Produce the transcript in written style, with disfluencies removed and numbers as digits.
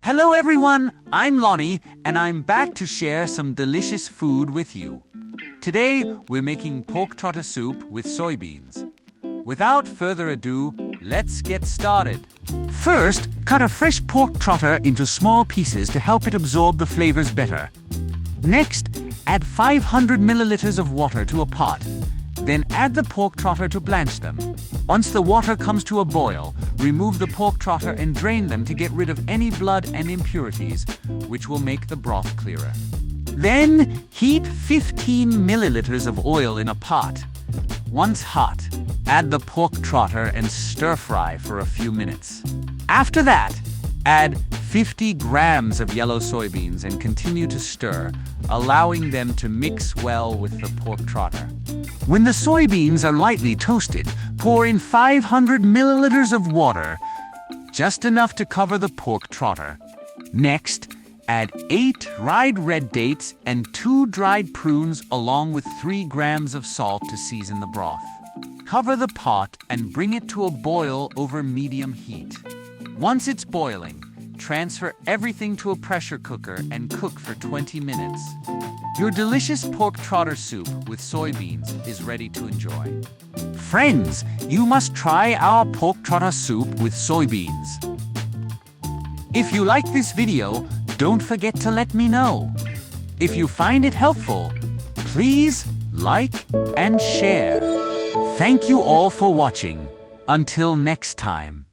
Hello everyone, I'm Lonnie and I'm back to share some delicious food with you. Today we're making pork trotter soup with soybeans. Without further ado, let's get started. First, cut a fresh pork trotter into small pieces to help it absorb the flavors better. Next, add 500 milliliters of water to a pot. Then add the pork trotter to blanch them. Once the water comes to a boil, remove the pork trotter and drain them to get rid of any blood and impurities, which will make the broth clearer. Then, heat 15 milliliters of oil in a pot. Once hot, add the pork trotter and stir-fry for a few minutes. After that, add 50 grams of yellow soybeans and continue to stir, allowing them to mix well with the pork trotter. When the soybeans are lightly toasted, pour in 500 milliliters of water, just enough to cover the pork trotter. Next, add 8 dried red dates and 2 dried prunes along with 3 grams of salt to season the broth. Cover the pot and bring it to a boil over medium heat. Once it's boiling, transfer everything to a pressure cooker and cook for 20 minutes. Your delicious pork trotter soup with soybeans is ready to enjoy. Friends, you must try our pork trotter soup with soybeans. If you like this video, don't forget to let me know. If you find it helpful, please like and share. Thank you all for watching. Until next time.